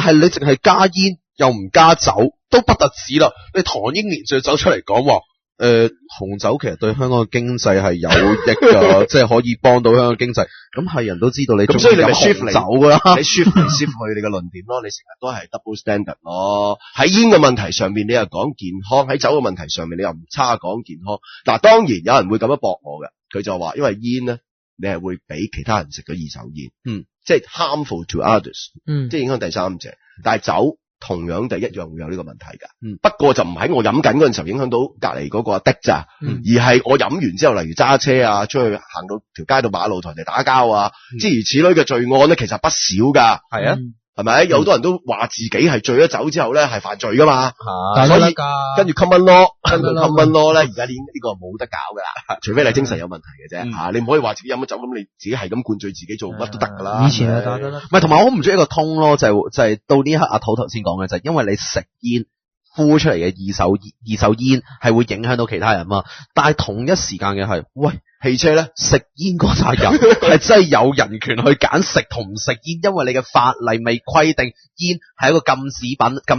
係你淨係加煙又唔加酒都不特止啦，你唐英年就走出嚟講話。紅酒其實對香港嘅經濟係有益噶，即係可以幫到香港經濟。咁係人都知道你中意飲紅酒噶啦，你 shift 嚟 shift 去你嘅論點咯，你成日都係 double standard 咯。喺煙嘅問題上面，你又講健康；喺酒嘅問題上面，你又唔差講健康。嗱，當然有人會咁樣駁我嘅，佢就話因為煙咧，你係會俾其他人食咗二手煙，即係 harmful to others，即係影響第三者。但係酒同樣就一樣會有呢個問題㗎，不過就唔喺我飲緊嗰陣時候影響到隔離嗰個阿的咋，而係我飲完之後，例如揸車啊，出去行到條街到馬路同人哋打交啊，諸如此類嘅罪案咧，其實不少㗎。係啊。係咪？有好多人都話自己係醉咗酒之後咧係犯罪噶嘛，所以跟住 common law 咧，而家呢個冇得搞噶啦，除非你精神有問題嘅啫，你唔可以話自己飲咗酒咁，你自己係咁灌醉自己做乜都得噶啦。以前係得啦，唔係同埋我好唔中意一個通咯，就係到呢一刻阿土頭先講嘅就係因為你食煙呼出嚟嘅二手煙係會影響到其他人嘛，但係同一時間嘅係喂。汽車咧食煙嗰扎人係真係有人權去揀食同唔食煙，因為你嘅法例未規定煙係一個禁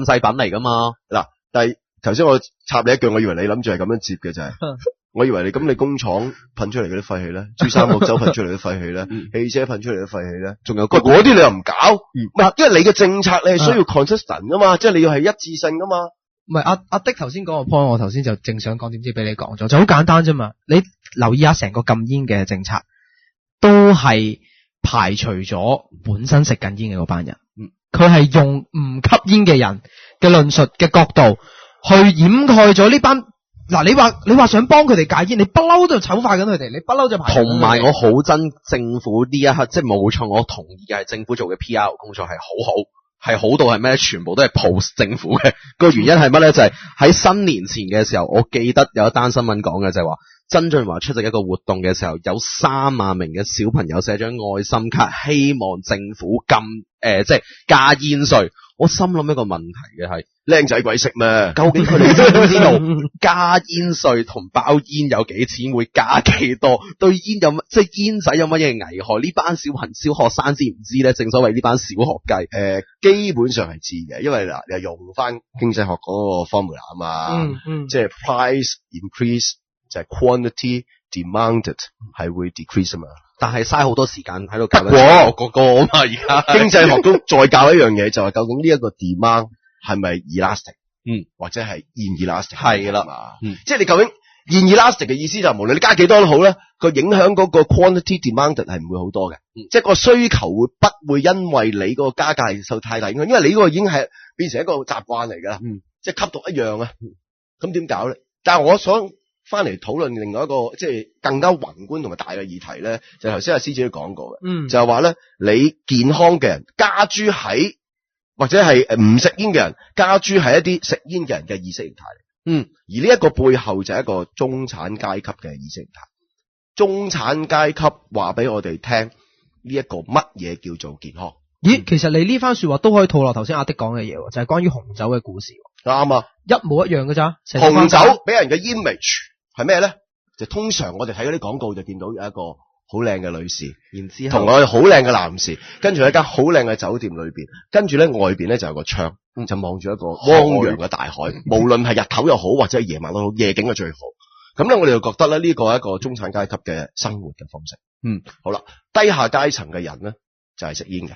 制品嚟噶嘛。嗱，但係頭先我插你一句，我以為你諗住係咁樣接嘅就係，我以為你工廠噴出嚟嗰啲廢氣咧，珠三角洲噴出嚟啲廢氣咧，汽車噴出嚟啲廢氣咧，仲有嗰啲你又唔搞，唔係因為你嘅政策你係需要 consistent 噶嘛，即係你要係一致性噶嘛。唔係阿的頭先講個 point， 我頭先就正想講，點知俾你講咗，就好簡單啫嘛。你留意下成個禁煙嘅政策，都係排除咗本身食緊煙嘅嗰班人。佢係用唔吸煙嘅人嘅論述嘅角度去掩蓋咗呢班。嗱，你話想幫佢哋戒煙，你不嬲就醜化緊佢哋，你不嬲就排除。同埋我好憎政府呢一刻，即係冇錯，我同意嘅係政府做嘅 PR 工作係好好。係好到係咩？全部都係 post 政府嘅個原因係乜咧？就係喺新年前嘅時候，我記得有一單新聞講嘅就係話，曾俊華出席一個活動嘅時候，有3萬名嘅小朋友寫張愛心卡，希望政府即係加煙稅。我心諗一個問題嘅係，靚仔鬼識咩？究竟佢哋知唔知道加煙稅同包煙有幾錢，會加幾多？對煙有即係煙仔有乜嘢危害？呢班小學生知唔知咧？正所謂呢班小學雞，基本上係知嘅，因為嗱，又用翻經濟學嗰個 formula 啊嘛，即係 price increase 就係 quantity demanded 係會 decrease 啊嘛。但係嘥好多時間喺度教個歌啊嘛，而家經濟學都再教一樣嘢，就係究竟呢一個 demand 係咪 elastic，或者係 inelastic， 係啦，即係你究竟 inelastic 嘅意思就係無論你加幾多都好咧，個影響嗰個 quantity demanded 係唔會好多嘅，即係個需求不會因為你嗰個加價受太大影響，因為你嗰個已經係變成一個習慣嚟㗎啦，即係吸毒一樣啊，咁點搞咧？但係我想翻嚟討論另外一個即係更加宏觀同埋大嘅議題咧，就頭先阿師姐都講過嘅，就係話咧，你健康嘅人加諸喺或者係唔食煙嘅人加諸喺一啲食煙嘅人嘅意識形態嚟，而呢一個背後就係一個中產階級嘅意識形態。中產階級話俾我哋聽呢一個乜嘢叫做健康？咦，其實你呢番說話都可以套落頭先阿的講嘅嘢，就係關於紅酒嘅故事。啱啊，一模一樣㗎咋。紅酒俾人嘅 image 係咩咧？就通常我哋睇嗰啲廣告就見到有一個好靚嘅女士，然之後同我哋好靚嘅男士，跟住喺間好靚嘅酒店裏邊，跟住咧外邊咧就有個窗，就望住一個汪洋嘅大海，無論係日頭又好或者係夜晚都好，夜景係最好。咁咧我哋就覺得咧呢個係一個中產階級嘅生活嘅方式。好啦，低下階層嘅人咧就係食煙嘅，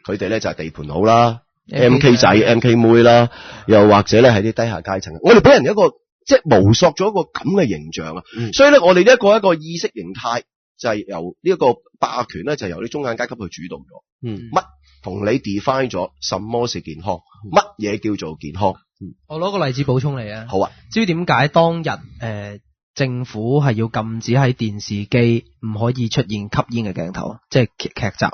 佢哋咧就係地盤佬啦。MK 仔 MK 妹啦，又或者咧係啲低下階層，我哋俾人一個即係模塑咗一個咁嘅形象啊，所以咧我哋呢一個意識形態就係由呢一個霸權咧就係由啲中產階級去主導咗，乜同你 define 咗什麼是健康，乜嘢叫做健康？我攞個例子補充你啊，好啊，知唔知點解當日政府係要禁止喺電視機唔可以出現吸煙嘅鏡頭，即係劇集？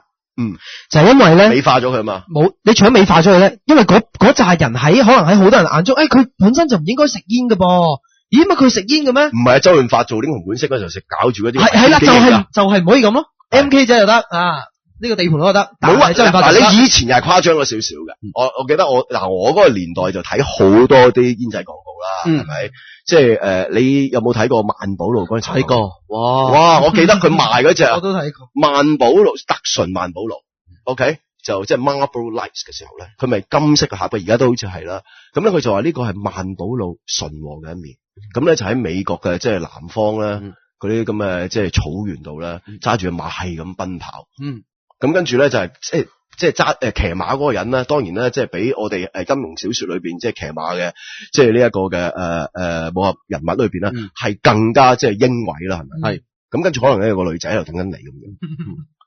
就係因為咧美化咗佢嘛，冇你除咗美化咗佢咧，因為嗰扎人可能喺好多人眼中，佢本身就唔應該食煙嘅噃，咦乜佢食煙嘅咩？唔係啊，周潤發做英雄本色嗰陣時食搞住嗰啲係啦，就係唔可以咁咯。MK 仔就得啊，呢個地盤都得。冇啊，周潤發你以前又係誇張咗少少嘅。我記得我嗰個年代就睇好多啲煙仔廣告啦，係咪？即係你有冇睇過萬寶路嗰陣？睇過，哇！我記得佢賣嗰隻，我都睇過。萬寶路特純萬寶路 ，OK，就即係 Marlboro Lights 嘅時候咧，佢咪金色嘅盒嘅，而家都好似係啦。咁咧佢就話呢個係萬寶路純和嘅一面。咁咧就喺美國嘅即係南方咧，嗰啲咁嘅即係草原度咧，揸住馬係咁奔跑。咁跟住咧就係即係揸騎馬嗰個人咧，當然咧即係比我哋金庸小說裏邊即係騎馬嘅，即係呢一個嘅武俠人物裏邊咧，係更加即係英偉啦，係咪？係。咁跟住可能咧有個女仔喺度等緊你咁樣。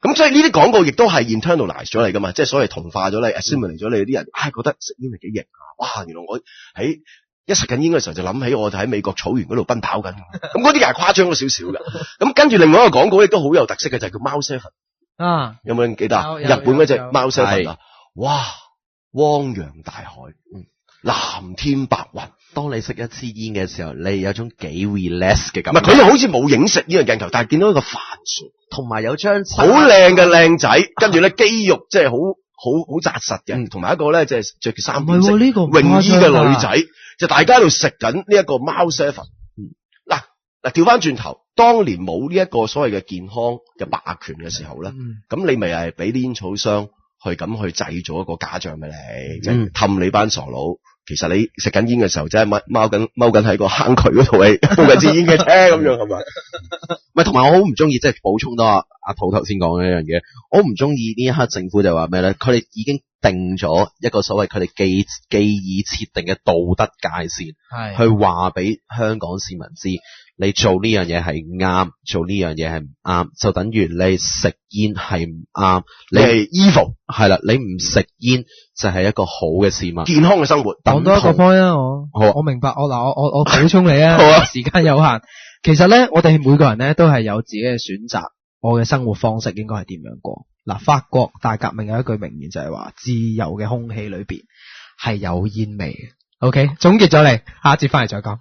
咁所以呢啲廣告亦都係 internalize 咗你噶嘛，即係所謂同化咗你 assimilate 咗你啲人，覺得食煙係幾型啊！哇，原來我喺一食緊煙嘅時候就諗起我哋喺美國草原嗰度奔跑緊。咁嗰啲又係誇張咗少少嘅。咁跟住另外一個廣告亦都好有特色嘅，就係叫貓 7。啊，有冇人記得啊？日本嗰隻貓 7啊，哇，汪洋大海，藍天白雲。當你食一支煙嘅時候，你有種幾 relax 嘅感覺。唔係，佢又好似冇影食呢個鏡頭，但係見到一個帆船，同埋有張好靚嘅靚仔，跟住咧肌肉即係好紮實嘅，同埋一個咧即係着住三點式泳衣嘅女仔，就大家喺度食緊呢一個貓 7。嗱，調翻轉頭，當年冇呢一個所謂嘅健康嘅霸權嘅時候咧，咁你咪係俾啲煙草商去咁去製造一個假象俾你，即係氹你班傻佬。其實你食緊煙嘅時候，真係踎緊喺個坑渠嗰度係煲緊支煙嘅啫，咁樣係咪？唔係，同埋我好唔中意，即係補充多阿土頭先講嘅一樣嘢，我唔中意呢一刻政府就話咩咧？佢哋已經定咗一個所謂佢哋既已設定嘅道德界線，係去話俾香港市民知，你做呢樣嘢係啱，做呢樣嘢係唔啱，就等於你食煙係唔啱，你係 evil， 係啦，你唔食煙就係一個好嘅市民，健康嘅生活。講多一個 point 啊，我明白，我補充你啊，好啊，時間有限。其實咧，我哋每個人咧都係有自己嘅選擇，我嘅生活方式應該係點樣過。嗱，法國大革命有一句名言就係話，自由嘅空氣裏邊係有煙味嘅。OK， 總結咗你，下一節翻嚟再講。